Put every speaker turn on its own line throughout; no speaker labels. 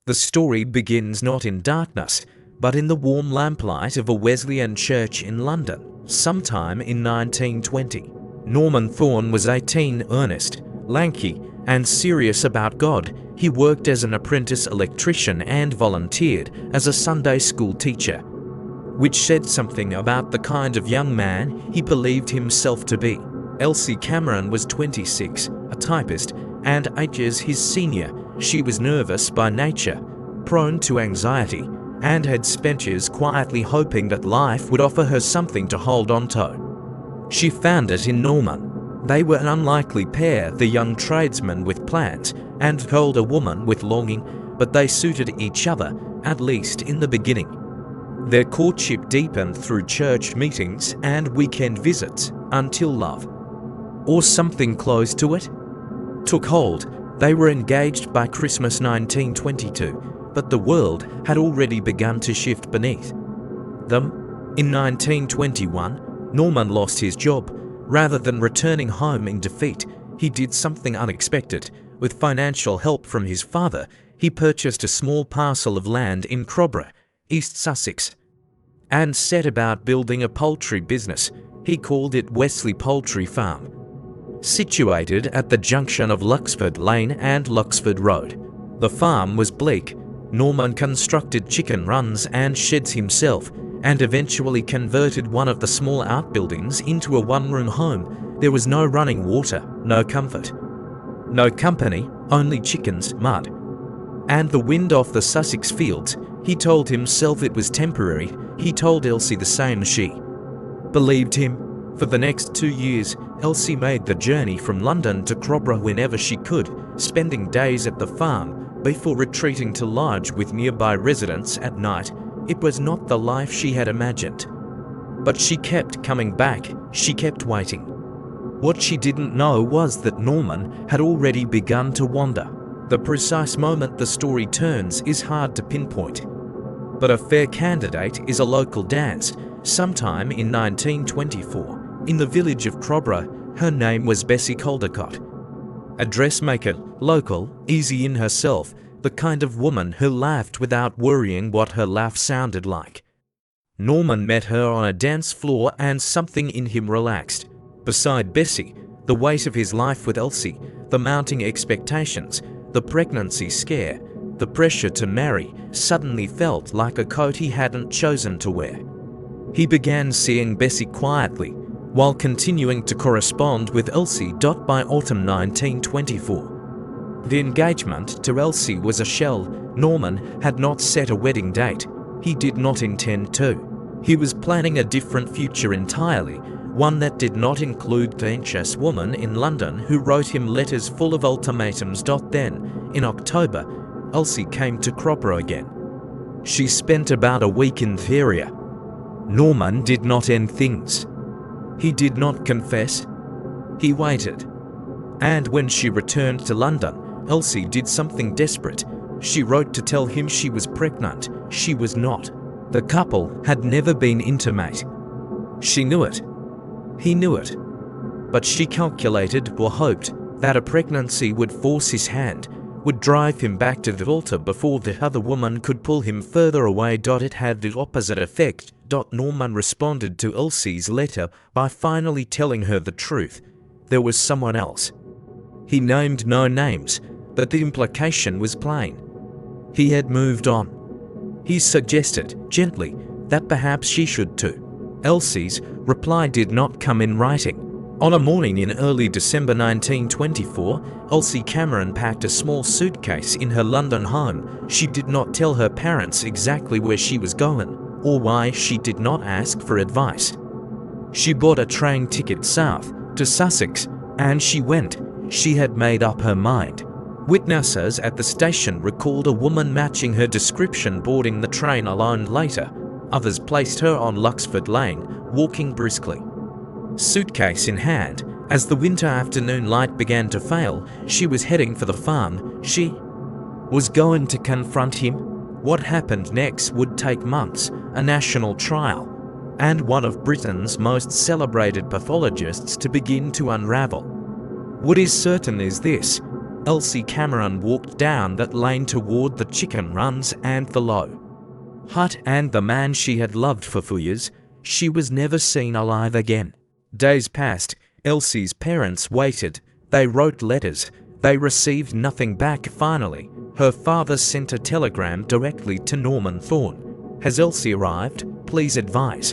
The story begins not in darkness, but in the warm lamplight of a Wesleyan church in London, sometime in 1920. Norman Thorne was 18, earnest, lanky, and serious about God. He worked as an apprentice electrician and volunteered as a Sunday school teacher, which said something about the kind of young man he believed himself to be. Elsie Cameron was 26, a typist, and 8 years his senior. She was nervous by nature, prone to anxiety, and had spent years quietly hoping that life would offer her something to hold on to. She found it in Norman. They were an unlikely pair, the young tradesman with plans and the older woman with longing, but they suited each other, at least in the beginning. Their courtship deepened through church meetings and weekend visits until love, or something close to it, took hold. They were engaged by Christmas 1922, but the world had already begun to shift beneath them. In 1921, Norman lost his job. Rather than returning home in defeat, he did something unexpected. With financial help from his father, he purchased a small parcel of land in Crowborough, East Sussex, and set about building a poultry business. He called it Wesley Poultry Farm. Situated at the junction of Luxford Lane and Luxford Road, the farm was bleak. Norman constructed chicken runs and sheds himself, and eventually converted one of the small outbuildings into a one-room home. There was no running water, no comfort, no company, only chickens, mud, and the wind off the Sussex fields. He told himself it was temporary. He told Elsie the same. She believed him. For the next 2 years, Elsie made the journey from London to Crowborough whenever she could, spending days at the farm before retreating to lodge with nearby residents at night. It was not the life she had imagined. But she kept coming back. She kept waiting. What she didn't know was that Norman had already begun to wander. The precise moment the story turns is hard to pinpoint, but a fair candidate is a local dance. Sometime in 1924, in the village of Crowborough, her name was Bessie Caldecott. A dressmaker, local, easy in herself, the kind of woman who laughed without worrying what her laugh sounded like. Norman met her on a dance floor and something in him relaxed. Beside Bessie, the weight of his life with Elsie, the mounting expectations, the pregnancy scare, the pressure to marry, suddenly felt like a coat he hadn't chosen to wear. He began seeing Bessie quietly, while continuing to correspond with Elsie. By autumn 1924, the engagement to Elsie was a shell. Norman had not set a wedding date. He did not intend to. He was planning a different future entirely, one that did not include the anxious woman in London who wrote him letters full of ultimatums. Then, in October, Elsie came to Crowborough again. She spent about a week in the area. Norman did not end things. He did not confess. He waited. And when she returned to London, Elsie did something desperate. She wrote to tell him she was pregnant. She was not. The couple had never been intimate. She knew it. He knew it. But she calculated or hoped that a pregnancy would force his hand, would drive him back to the altar before the other woman could pull him further away. It had the opposite effect. Norman responded to Elsie's letter by finally telling her the truth. There was someone else. He named no names, but the implication was plain. He had moved on. He suggested, gently, that perhaps she should too. Elsie's reply did not come in writing. On a morning in early December 1924, Elsie Cameron packed a small suitcase in her London home. She did not tell her parents exactly where she was going, or why. She did not ask for advice. She bought a train ticket south to Sussex, and she went. She had made up her mind. Witnesses at the station recalled a woman matching her description boarding the train alone later. Others placed her on Luxford Lane, walking briskly, suitcase in hand. As the winter afternoon light began to fail, she was heading for the farm. She was going to confront him. What happened next would take months, a national trial, and one of Britain's most celebrated pathologists to begin to unravel. What is certain is this: Elsie Cameron walked down that lane toward the chicken runs and the low hut and the man she had loved for years. She was never seen alive again. Days passed. Elsie's parents waited. They wrote letters. They received nothing back. Finally, her father sent a telegram directly to Norman Thorne. "Has Elsie arrived? Please advise."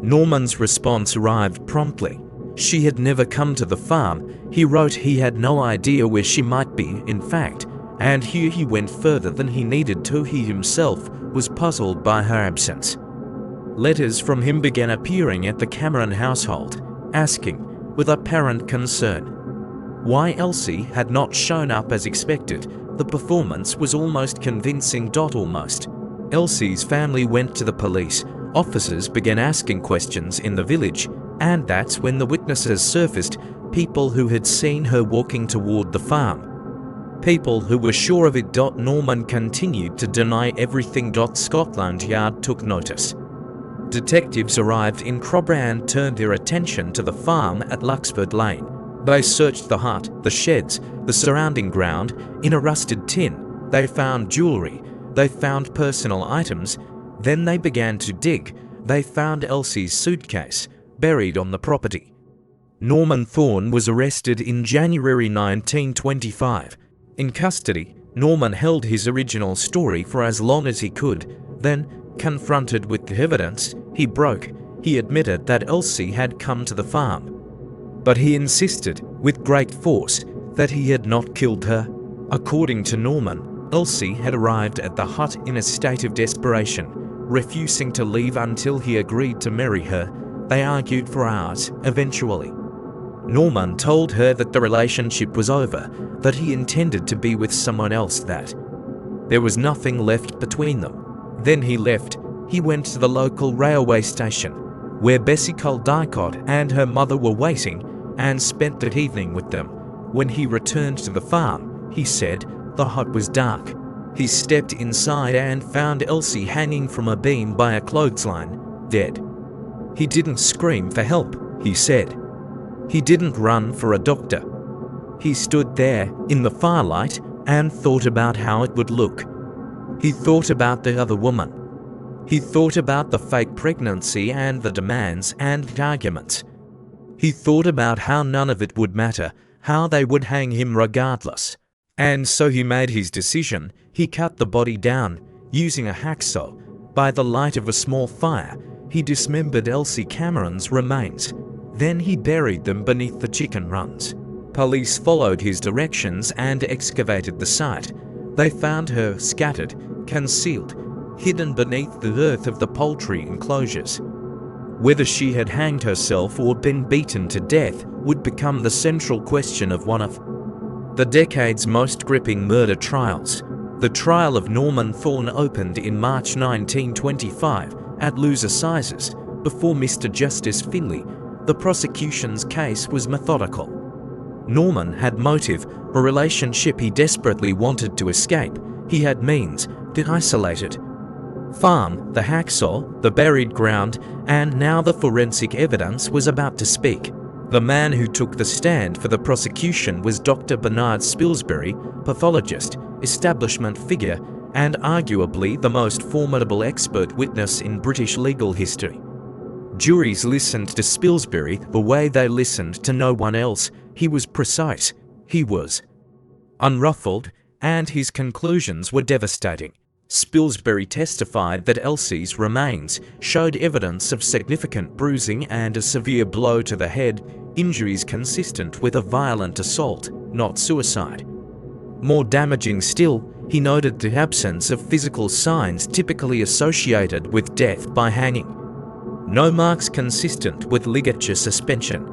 Norman's response arrived promptly. She had never come to the farm. He wrote he had no idea where she might be, in fact, and here he went further than he needed to. He himself was puzzled by her absence. Letters from him began appearing at the Cameron household, asking, with apparent concern, why Elsie had not shown up as expected. The performance was almost convincing. Almost. Elsie's family went to the police. Officers began asking questions in the village, and that's when the witnesses surfaced, people who had seen her walking toward the farm. People who were sure of it. Norman continued to deny everything. Scotland Yard took notice. Detectives arrived in Crowborough and turned their attention to the farm at Luxford Lane. They searched the hut, the sheds, the surrounding ground. In a rusted tin, they found jewellery. They found personal items. Then they began to dig. They found Elsie's suitcase, buried on the property. Norman Thorne was arrested in January 1925. In custody, Norman held his original story for as long as he could. Then, confronted with the evidence, he broke. He admitted that Elsie had come to the farm. But he insisted, with great force, that he had not killed her. According to Norman, Elsie had arrived at the hut in a state of desperation, refusing to leave until he agreed to marry her. They argued for hours. Eventually, Norman told her that the relationship was over, that he intended to be with someone else, that there was nothing left between them. Then he left. He went to the local railway station, where Bessie Caldicott and her mother were waiting, and spent that evening with them. When he returned to the farm, he said the hut was dark. He stepped inside and found Elsie hanging from a beam by a clothesline, dead. He didn't scream for help, he said. He didn't run for a doctor. He stood there in the firelight and thought about how it would look. He thought about the other woman. He thought about the fake pregnancy and the demands and the arguments. He thought about how none of it would matter, how they would hang him regardless. And so he made his decision. He cut the body down, using a hacksaw. By the light of a small fire, he dismembered Elsie Cameron's remains. Then he buried them beneath the chicken runs. Police followed his directions and excavated the site. They found her scattered, concealed, hidden beneath the earth of the poultry enclosures. Whether she had hanged herself or been beaten to death would become the central question of one of the decade's most gripping murder trials. The trial of Norman Thorne opened in March 1925 at Lewes Assizes before Mr. Justice Finlay. The prosecution's case was methodical. Norman had motive, a relationship he desperately wanted to escape. He had means, the isolated farm, the hacksaw, the buried ground, and now the forensic evidence was about to speak. The man who took the stand for the prosecution was Dr. Bernard Spilsbury, pathologist, establishment figure, and arguably the most formidable expert witness in British legal history. Juries listened to Spilsbury the way they listened to no one else. He was precise, he was unruffled, and his conclusions were devastating. Spilsbury testified that Elsie's remains showed evidence of significant bruising and a severe blow to the head, injuries consistent with a violent assault, not suicide. More damaging still, he noted the absence of physical signs typically associated with death by hanging. No marks consistent with ligature suspension.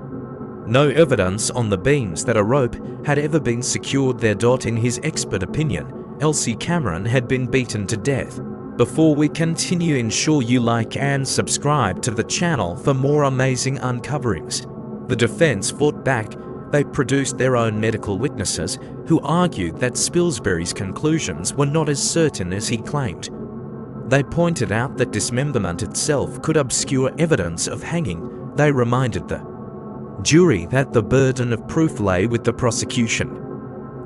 No evidence on the beams that a rope had ever been secured there. In his expert opinion, Elsie Cameron had been beaten to death. Before we continue, ensure you like and subscribe to the channel for more amazing uncoverings. The defense fought back. They produced their own medical witnesses who argued that Spilsbury's conclusions were not as certain as he claimed. They pointed out that dismemberment itself could obscure evidence of hanging. They reminded the jury that the burden of proof lay with the prosecution.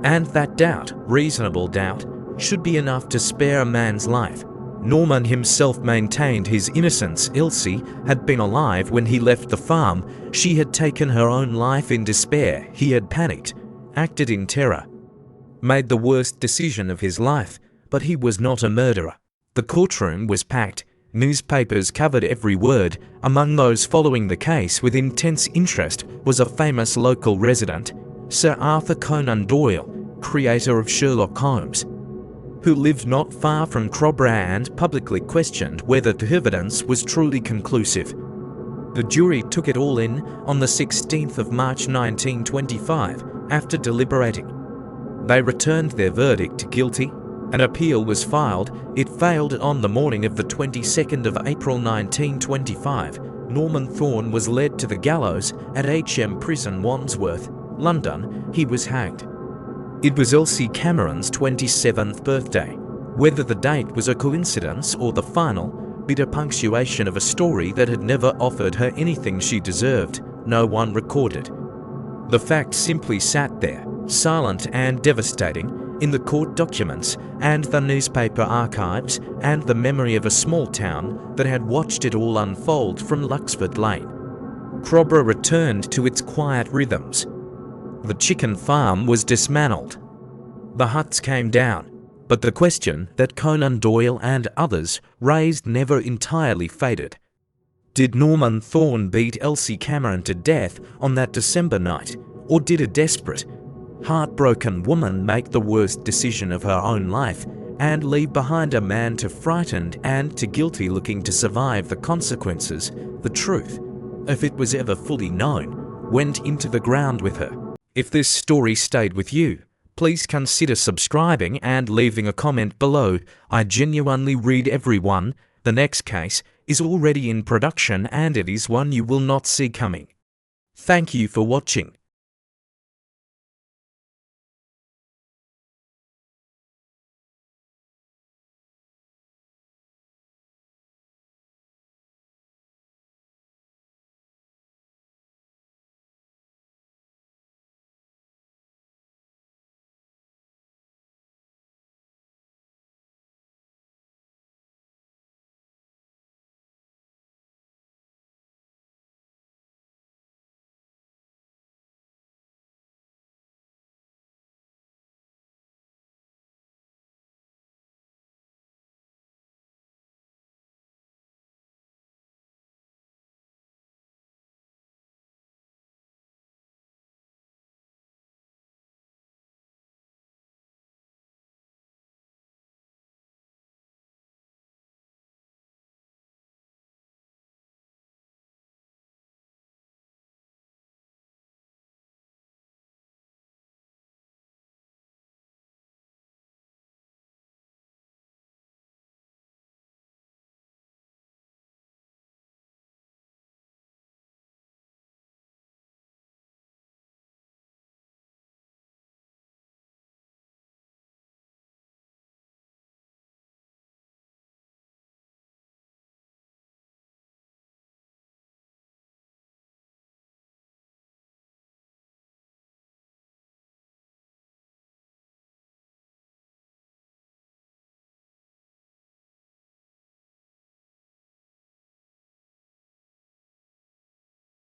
And that doubt, reasonable doubt, should be enough to spare a man's life. Norman himself maintained his innocence. Elsie had been alive when he left the farm. She had taken her own life in despair. He had panicked, acted in terror, made the worst decision of his life, but he was not a murderer. The courtroom was packed. Newspapers covered every word. Among those following the case with intense interest was a famous local resident, Sir Arthur Conan Doyle, creator of Sherlock Holmes, who lived not far from Crowborough and publicly questioned whether the evidence was truly conclusive. The jury took it all in on the 16th of March 1925 after deliberating. They returned their verdict guilty. An appeal was filed. It failed on the morning of the 22nd of April 1925. Norman Thorne was led to the gallows at HM Prison, Wandsworth, London. He was hanged. It was Elsie Cameron's 27th birthday. Whether the date was a coincidence or the final bitter punctuation of a story that had never offered her anything she deserved, no one recorded. The fact simply sat there, silent and devastating, in the court documents and the newspaper archives and the memory of a small town that had watched it all unfold from Luxford Lane. Crowborough returned to its quiet rhythms. The chicken farm was dismantled. The huts came down, but the question that Conan Doyle and others raised never entirely faded. Did Norman Thorne beat Elsie Cameron to death on that December night, or did a desperate, heartbroken woman make the worst decision of her own life and leave behind a man too frightened and too guilty looking to survive the consequences? The truth, if it was ever fully known, went into the ground with her. If this story stayed with you, please consider subscribing and leaving a comment below. I genuinely read every one. The next case is already in production and it is one you will not see coming. Thank you for watching.